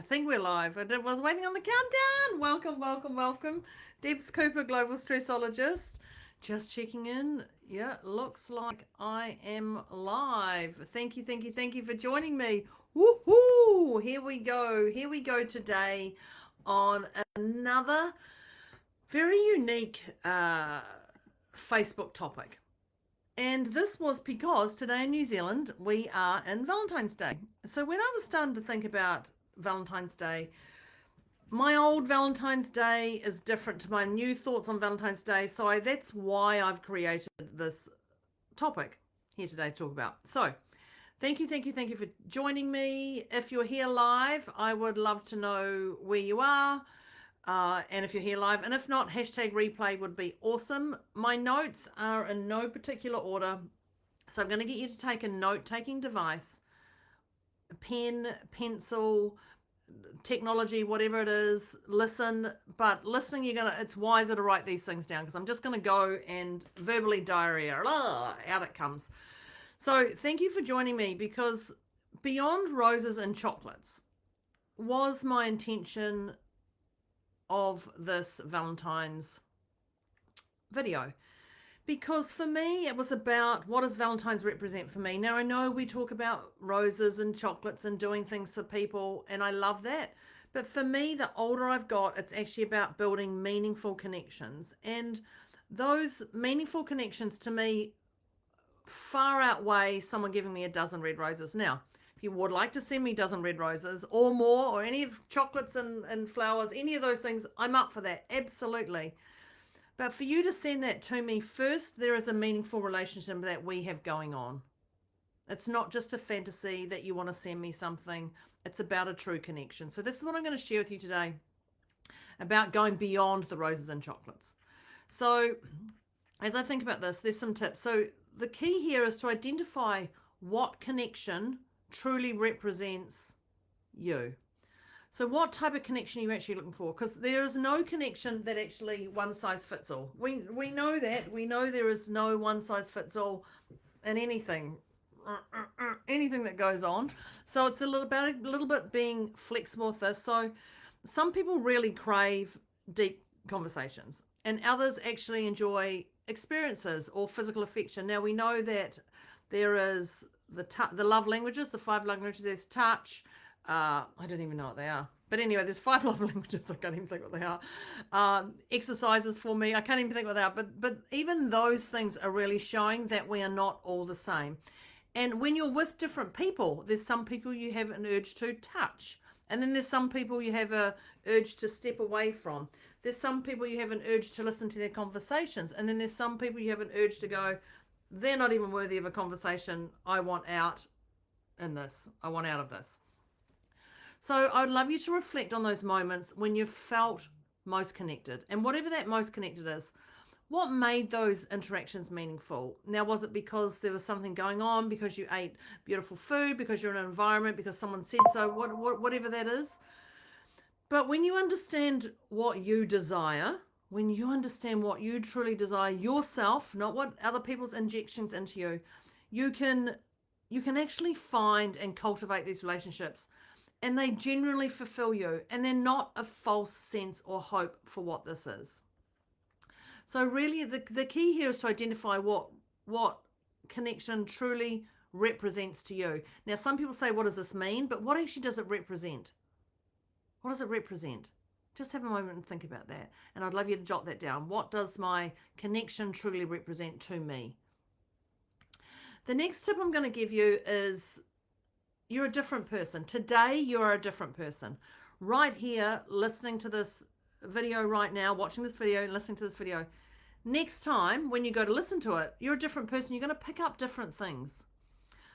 I think we're live. Was waiting on the countdown. Welcome, welcome, welcome. Debs Cooper, global stressologist. Just checking in. Yeah, looks like I am live. Thank you, thank you, thank you for joining me. Woohoo! Here we go. Here we go today on another very unique Facebook topic. And this was because today in New Zealand, we are in Valentine's Day. So when I was starting to think about Valentine's Day, my old Valentine's Day is different to my new thoughts on Valentine's Day. So that's why I've created this topic here today to talk about. So thank you, thank you, thank you for joining me. If you're here live, I would love to know where you are. And if you're here live, and if not, hashtag replay would be awesome. My notes are in no particular order. So I'm going to get you to take a note-taking device, a pen, pencil, technology, whatever it is, listen. But listening, it's wiser to write these things down because I'm just going to go and verbally diarrhea. Out it comes. So thank you for joining me because beyond roses and chocolates was my intention of this Valentine's video, because for me it was about what does Valentine's represent for me. Now I know we talk about roses and chocolates and doing things for people, and I love that, but for me, the older I've got, it's actually about building meaningful connections, and those meaningful connections to me far outweigh someone giving me a dozen red roses. Now if you would like to send me a dozen red roses or more, or any of chocolates and flowers, any of those things, I'm up for that, absolutely. But for you to send that to me, first, there is a meaningful relationship that we have going on. It's not just a fantasy that you want to send me something. It's about a true connection. So this is what I'm going to share with you today about going beyond the roses and chocolates. So as I think about this, there's some tips. So the key here is to identify what connection truly represents you. So what type of connection are you actually looking for? Because there is no connection that actually one size fits all. We know that. We know there is no one size fits all in anything that goes on. So it's a little bit being flexible with this. So some people really crave deep conversations, and others actually enjoy experiences or physical affection. Now we know that there is the love languages, the 5 languages. There's touch. I don't even know what they are. But anyway, there's 5 love languages. I can't even think what they are. Exercises for me. I can't even think what they are. But even those things are really showing that we are not all the same. And when you're with different people, there's some people you have an urge to touch. And then there's some people you have a urge to step away from. There's some people you have an urge to listen to their conversations. And then there's some people you have an urge to go, they're not even worthy of a conversation. I want out in this. I want out of this. So I'd love you to reflect on those moments when you felt most connected. And whatever that most connected is, what made those interactions meaningful? Now, was it because there was something going on, because you ate beautiful food, because you're in an environment, because someone said so, whatever that is? But when you understand what you desire, when you understand what you truly desire yourself, not what other people's injections into you, you can actually find and cultivate these relationships, and they genuinely fulfill you, and they're not a false sense or hope for what this is. So really the key here is to identify what connection truly represents to you. Now some people say, what does this mean? But what actually does it represent? What does it represent? Just have a moment and think about that. And I'd love you to jot that down. What does my connection truly represent to me? The next tip I'm going to give you is you're a different person. Today, you're a different person. Right here, listening to this video right now, watching this video and listening to this video. Next time, when you go to listen to it, you're a different person. You're going to pick up different things.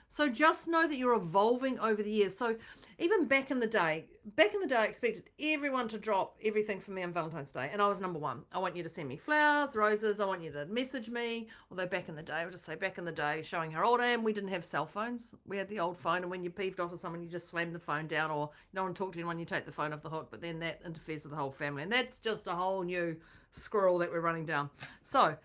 So just know that you're evolving over the years. So even back in the day, I expected everyone to drop everything for me on Valentine's Day. And I was number one. I want you to send me flowers, roses. I want you to message me. Although back in the day, I'll just say back in the day, showing how old I am, we didn't have cell phones. We had the old phone. And when you peeved off with someone, you just slammed the phone down, or you don't want to talk to anyone, you take the phone off the hook. But then that interferes with the whole family. And that's just a whole new squirrel that we're running down. So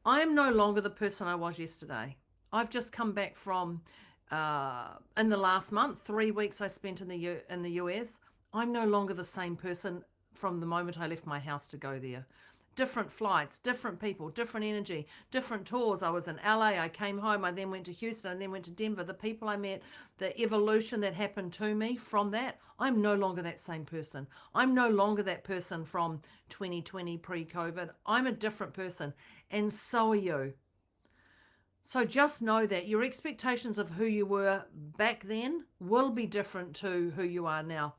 I am no longer the person I was yesterday. I've just come back from... in the last month, 3 weeks I spent in the US. I'm no longer the same person from the moment I left my house to go there. Different flights, different people, different energy, different tours. I was in LA, I came home, I then went to Houston, and then went to Denver. The people I met, the evolution that happened to me from that, I'm no longer that same person. I'm no longer that person from 2020 pre COVID. I'm a different person, and so are you. So just know that your expectations of who you were back then will be different to who you are now.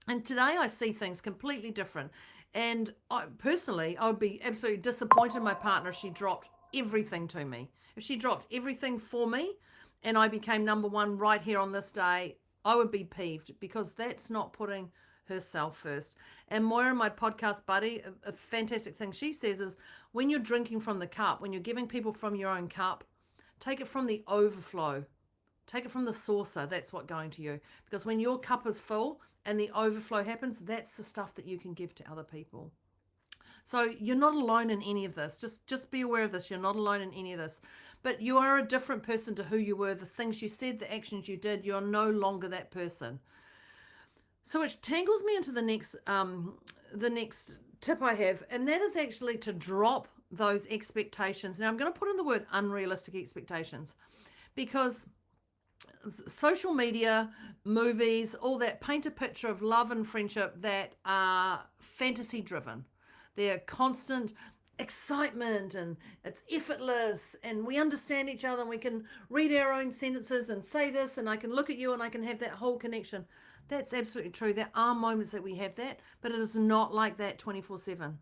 And today I see things completely different. And personally, I would be absolutely disappointed in my partner if she dropped everything to me. If she dropped everything for me and I became number one right here on this day, I would be peeved because that's not putting herself first. And Moira, my podcast buddy, a fantastic thing she says is when you're drinking from the cup, when you're giving people from your own cup, take it from the overflow. Take it from the saucer. That's what going to you. Because when your cup is full and the overflow happens, that's the stuff that you can give to other people. So you're not alone in any of this. Just be aware of this. You're not alone in any of this. But you are a different person to who you were. The things you said, the actions you did, you're no longer that person. So it tangles me into the next tip I have, and that is actually to drop those expectations. Now I'm going to put in the word unrealistic expectations because social media, movies, all that paint a picture of love and friendship that are fantasy driven. They're constant excitement and it's effortless and we understand each other and we can read our own sentences and say this and I can look at you and I can have that whole connection. That's absolutely true. There are moments that we have that, but it is not like that 24/7.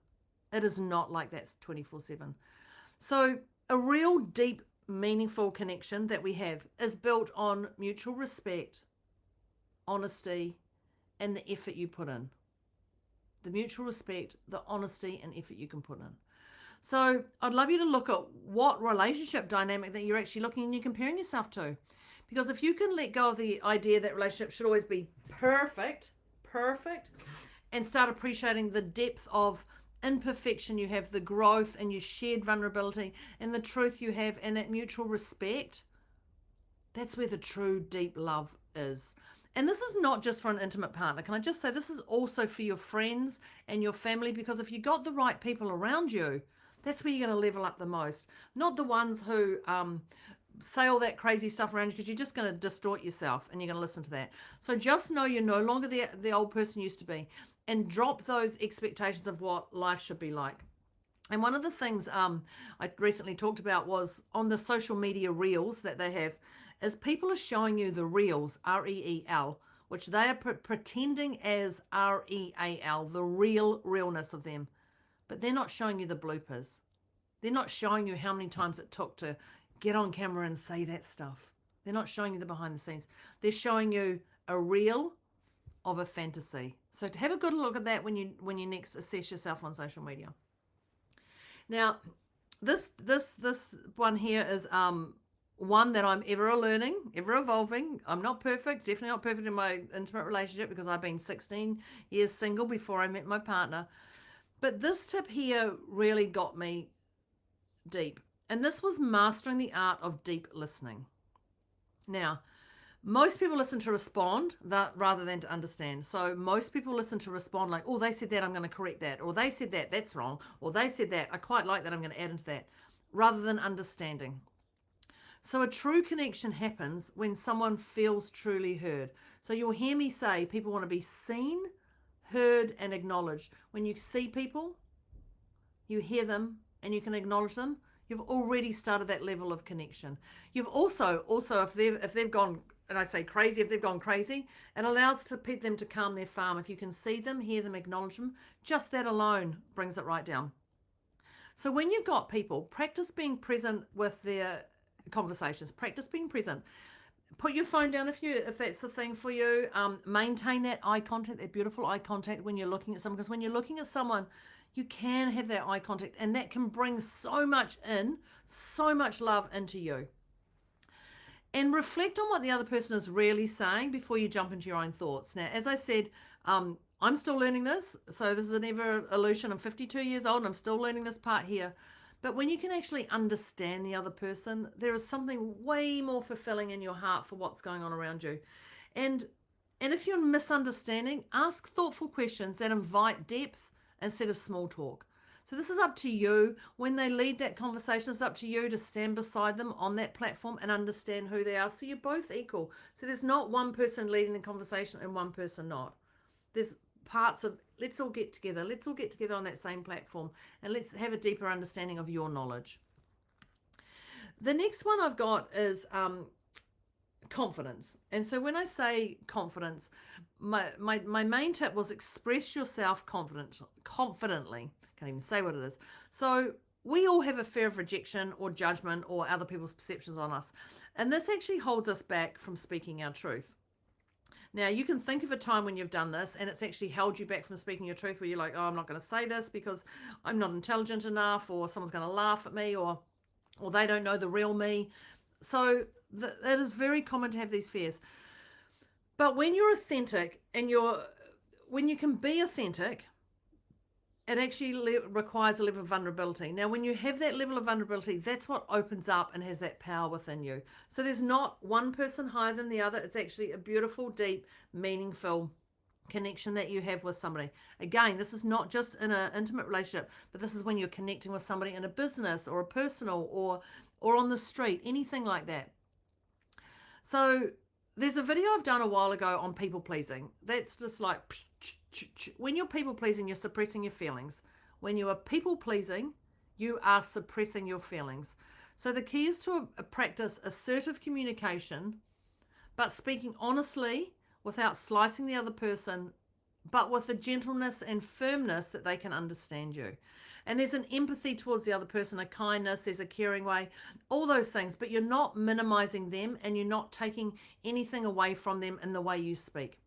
It is not like that 24/7. So a real deep meaningful connection that we have is built on mutual respect, honesty, and the effort you put in. The mutual respect, the honesty, and effort you can put in. So I'd love you to look at what relationship dynamic that you're actually looking and you're comparing yourself to. Because if you can let go of the idea that relationships should always be perfect, and start appreciating the depth of imperfection you have, the growth and your shared vulnerability and the truth you have and that mutual respect, that's where the true deep love is. And this is not just for an intimate partner. Can I just say this is also for your friends and your family, because if you got the right people around you, that's where you're going to level up the most. Not the ones who say all that crazy stuff around you, because you're just going to distort yourself and you're going to listen to that. So just know you're no longer the old person you used to be, and drop those expectations of what life should be like. And one of the things I recently talked about was on the social media reels that they have, is people are showing you the reels, REEL, which they are pretending as REAL, the realness of them. But they're not showing you the bloopers. They're not showing you how many times it took to get on camera and say that stuff. They're not showing you the behind the scenes. They're showing you a reel of a fantasy. So to have a good look at that when you next assess yourself on social media. Now, this one here is one that I'm ever learning, ever evolving. I'm not perfect, definitely not perfect in my intimate relationship because I've been 16 years single before I met my partner. But this tip here really got me deep. And this was mastering the art of deep listening. Now, most people listen to respond rather than to understand. So most people listen to respond like, oh, they said that, I'm going to correct that. Or they said that, that's wrong. Or they said that, I quite like that, I'm going to add into that. Rather than understanding. So a true connection happens when someone feels truly heard. So you'll hear me say people want to be seen, heard, and acknowledged. When you see people, you hear them, and you can acknowledge them, you've already started that level of connection. You've also if they've gone, and I say crazy, if they've gone crazy, it allows them to calm their farm. If you can see them, hear them, acknowledge them, just that alone brings it right down. So when you've got people, practice being present with their conversations. Practice being present. Put your phone down if that's the thing for you. Maintain that eye contact, that beautiful eye contact when you're looking at someone, because when you're looking at someone, you can have that eye contact, and that can bring so much love into you. And reflect on what the other person is really saying before you jump into your own thoughts. Now, as I said, I'm still learning this, so this is an evolution. I'm 52 years old and I'm still learning this part here. But when you can actually understand the other person, there is something way more fulfilling in your heart for what's going on around you. And And if you're misunderstanding, ask thoughtful questions that invite depth instead of small talk. So this is up to you. When they lead that conversation, it's up to you to stand beside them on that platform and understand who they are. So you're both equal. So there's not one person leading the conversation and one person not. There's parts of, let's all get together. Let's all get together on that same platform and let's have a deeper understanding of your knowledge. The next one I've got is confidence. And so when I say confidence, my main tip was express yourself confidently. Can't even say what it is. So we all have a fear of rejection or judgment or other people's perceptions on us. And this actually holds us back from speaking our truth. Now, you can think of a time when you've done this and it's actually held you back from speaking your truth, where you're like, oh, I'm not going to say this because I'm not intelligent enough, or someone's going to laugh at me, or they don't know the real me. So it is very common to have these fears. But when you're authentic and when you can be authentic, it actually requires a level of vulnerability. Now, when you have that level of vulnerability, that's what opens up and has that power within you. So there's not one person higher than the other. It's actually a beautiful, deep, meaningful connection that you have with somebody. Again, this is not just in an intimate relationship, but this is when you're connecting with somebody in a business or a personal or on the street, anything like that. So there's a video I've done a while ago on people pleasing. That's just like, when you're people pleasing, you're suppressing your feelings. When you are people pleasing, you are suppressing your feelings. So the key is to practice assertive communication, but speaking honestly without slicing the other person, but with a gentleness and firmness that they can understand you. And there's an empathy towards the other person, a kindness, there's a caring way, all those things, but you're not minimizing them and you're not taking anything away from them in the way you speak.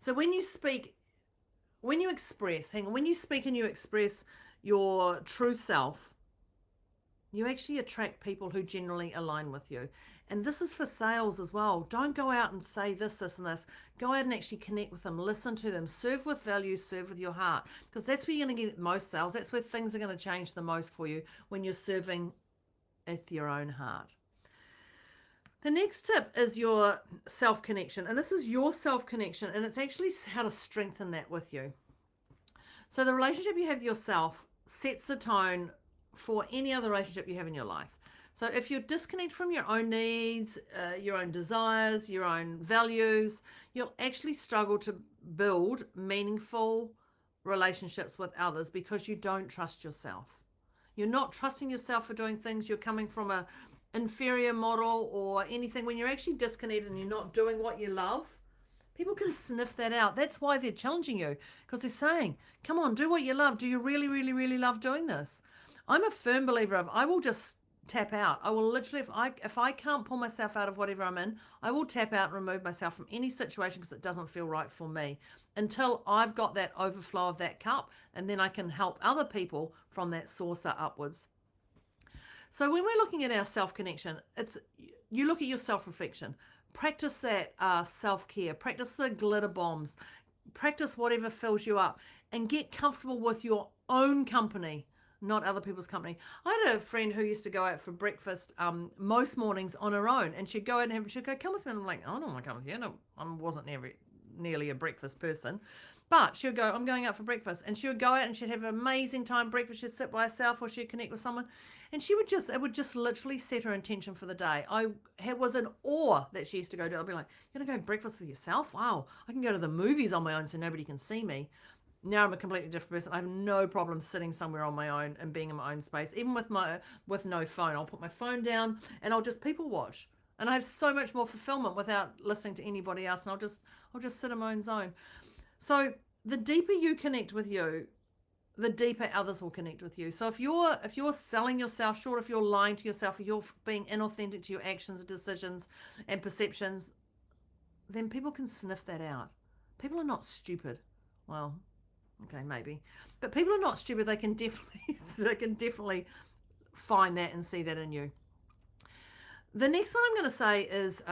So when you speak, when you express, when you speak and you express your true self, you actually attract people who generally align with you. And this is for sales as well. Don't go out and say this, this, and this. Go out and actually connect with them. Listen to them. Serve with values. Serve with your heart. Because that's where you're going to get most sales. That's where things are going to change the most for you, when you're serving with your own heart. The next tip is your self-connection. And this is your self-connection. And it's actually how to strengthen that with you. So the relationship you have with yourself sets the tone for any other relationship you have in your life. So if you're disconnected from your own needs, your own desires, your own values, you'll actually struggle to build meaningful relationships with others because you don't trust yourself. You're not trusting yourself for doing things. You're coming from an inferior model or anything. When you're actually disconnected and you're not doing what you love, people can sniff that out. That's why they're challenging you, because they're saying, come on, do what you love. Do you really, really, really love doing this? I'm a firm believer of, I will just tap out. I will literally, if I can't pull myself out of whatever I'm in, I will tap out and remove myself from any situation because it doesn't feel right for me, until I've got that overflow of that cup, and then I can help other people from that saucer upwards. So when we're looking at our self-connection, you look at your self-reflection. Practice that self-care. Practice the glitter bombs. Practice whatever fills you up, and get comfortable with your own company, not other people's company. I had a friend who used to go out for breakfast most mornings on her own, and she'd go out and she'd go, come with me. And I'm like, I don't want to come with you. No, I wasn't nearly a breakfast person. But she would go, I'm going out for breakfast. And she would go out and she'd have an amazing time breakfast. She'd sit by herself or she'd connect with someone. And it would just literally set her intention for the day. I was in awe that she used to go to. I'd be like, you're going to go breakfast with yourself? Wow. I can go to the movies on my own so nobody can see me. Now I'm a completely different person. I have no problem sitting somewhere on my own and being in my own space. Even with no phone, I'll put my phone down and I'll just people watch. And I have so much more fulfillment without listening to anybody else. And I'll just sit in my own zone. So the deeper you connect with you, the deeper others will connect with you. So if you're selling yourself short, if you're lying to yourself, if you're being inauthentic to your actions, decisions, and perceptions, then people can sniff that out. People are not stupid. Well, okay, maybe, but people are not stupid. They can definitely find that and see that in you. The next one I'm going to say is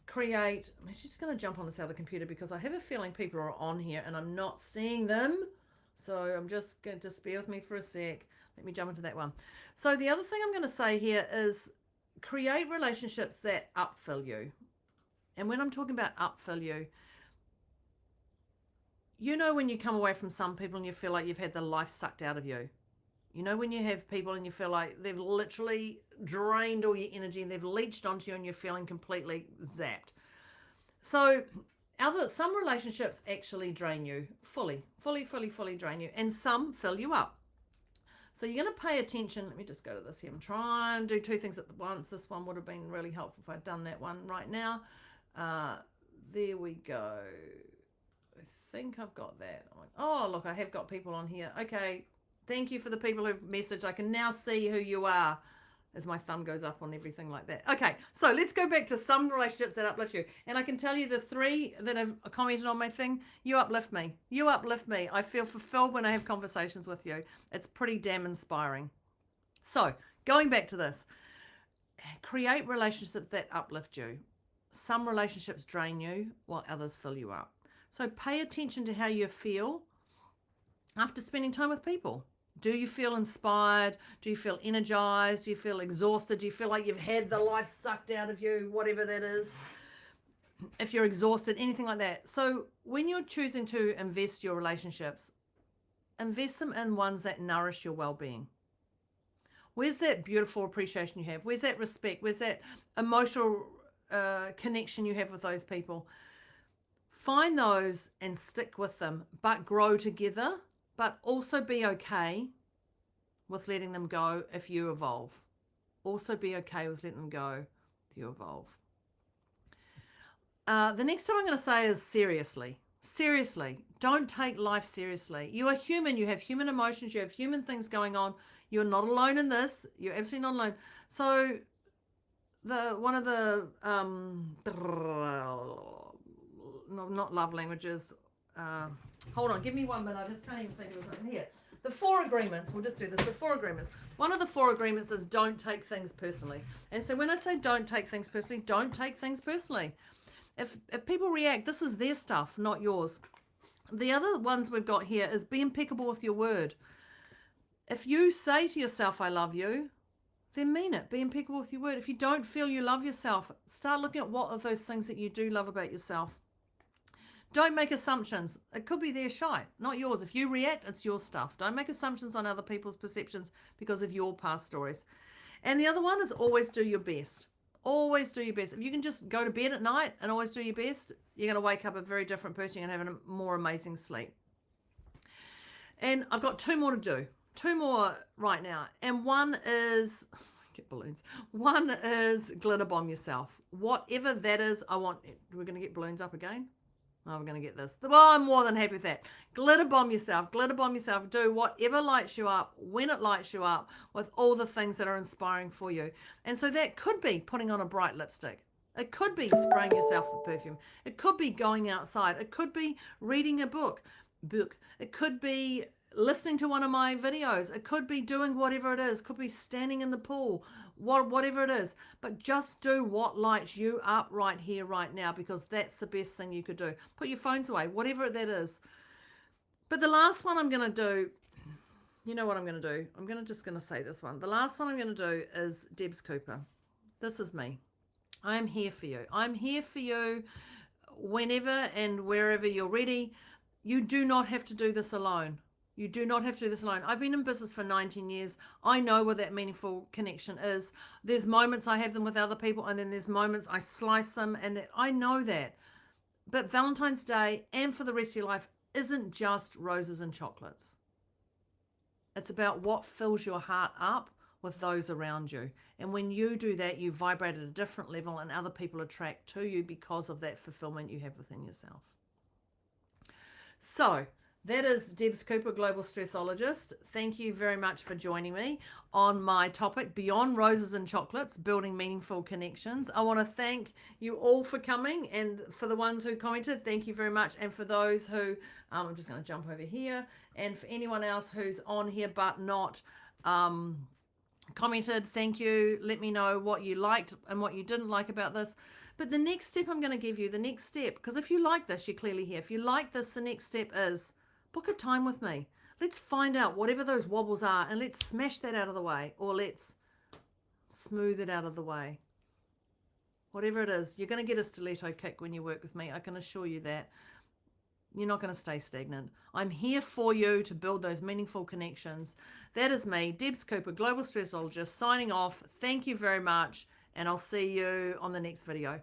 create. I'm just going to jump on this other computer because I have a feeling people are on here and I'm not seeing them. So I'm just going to bear with me for a sec. Let me jump into that one. So the other thing I'm going to say here is create relationships that upfill you. And when I'm talking about upfill you, you know when you come away from some people and you feel like you've had the life sucked out of you. You know when you have people and you feel like they've literally drained all your energy and they've leached onto you and you're feeling completely zapped. So some relationships actually drain you fully drain you, and some fill you up. So you're going to pay attention. Let me just go to this here. I'm trying to do two things at once. This one would have been really helpful if I'd done that one right now. There we go. I think I've got that. Oh, look, I have got people on here. Okay. Thank you for the people who've messaged. I can now see who you are as my thumb goes up on everything like that. Okay, so let's go back to some relationships that uplift you. And I can tell you the 3 that have commented on my thing, you uplift me. You uplift me. I feel fulfilled when I have conversations with you. It's pretty damn inspiring. So going back to this, create relationships that uplift you. Some relationships drain you while others fill you up. So pay attention to how you feel after spending time with people. Do you feel inspired? Do you feel energized? Do you feel exhausted? Do you feel like you've had the life sucked out of you? Whatever that is. If you're exhausted, anything like that. So when you're choosing to invest your relationships, invest them in ones that nourish your well-being. Where's that beautiful appreciation you have? Where's that respect? Where's that emotional connection you have with those people? Find those and stick with them, but grow together. But also be okay with letting them go if you evolve. Also be okay with letting them go if you evolve. The next thing I'm going to say is seriously. Seriously. Don't take life seriously. You are human. You have human emotions. You have human things going on. You're not alone in this. You're absolutely not alone. So one of the not love languages. Hold on, give me 1 minute. I just can't even think of something here. The 4 agreements, we'll just do this. The 4 agreements. One of the 4 agreements is don't take things personally. And so when I say don't take things personally, don't take things personally. If people react, this is their stuff, not yours. The other ones we've got here is be impeccable with your word. If you say to yourself, I love you, then mean it. Be impeccable with your word. If you don't feel you love yourself, start looking at what are those things that you do love about yourself. Don't make assumptions. It could be their shite, not yours. If you react, it's your stuff. Don't make assumptions on other people's perceptions because of your past stories. And the other one is always do your best. Always do your best. If you can just go to bed at night and always do your best, you're going to wake up a very different person. You're going to have a more amazing sleep. And I've got 2 more to do. 2 more right now. And one is... get balloons. One is glitter bomb yourself. Whatever that is, we're going to get balloons up again. Oh, we're going to get this. Well, I'm more than happy with that. Glitter bomb yourself. Glitter bomb yourself. Do whatever lights you up, when it lights you up, with all the things that are inspiring for you. And so that could be putting on a bright lipstick. It could be spraying yourself with perfume. It could be going outside. It could be reading a book. It could be listening to one of my videos. It could be doing whatever it is. It could be standing in the pool. Whatever it is, but just do what lights you up right here, right now, because that's the best thing you could do. Put your phones away, whatever that is. But the last one I'm going to do, you know what I'm going to do? Just going to say this one. The last one I'm going to do is Debs Cooper. This is me. I'm here for you. I'm here for you whenever and wherever you're ready. You do not have to do this alone. You do not have to do this alone. I've been in business for 19 years. I know what that meaningful connection is. There's moments I have them with other people, and then there's moments I slice them, and I know that. But Valentine's Day and for the rest of your life isn't just roses and chocolates. It's about what fills your heart up with those around you. And when you do that, you vibrate at a different level, and other people attract to you because of that fulfillment you have within yourself. So that is Debs Cooper, Global Stressologist. Thank you very much for joining me on my topic, Beyond Roses and Chocolates, Building Meaningful Connections. I want to thank you all for coming, and for the ones who commented, thank you very much. And for those who, I'm just going to jump over here, and for anyone else who's on here but not commented, thank you. Let me know what you liked and what you didn't like about this. But the next step I'm going to give you, because if you like this, you're clearly here. If you like this, the next step is book a time with me. Let's find out whatever those wobbles are, and let's smash that out of the way, or let's smooth it out of the way. Whatever it is, you're going to get a stiletto kick when you work with me. I can assure you that. You're not going to stay stagnant. I'm here for you to build those meaningful connections. That is me, Debs Cooper, Global Stressologist, signing off. Thank you very much, and I'll see you on the next video.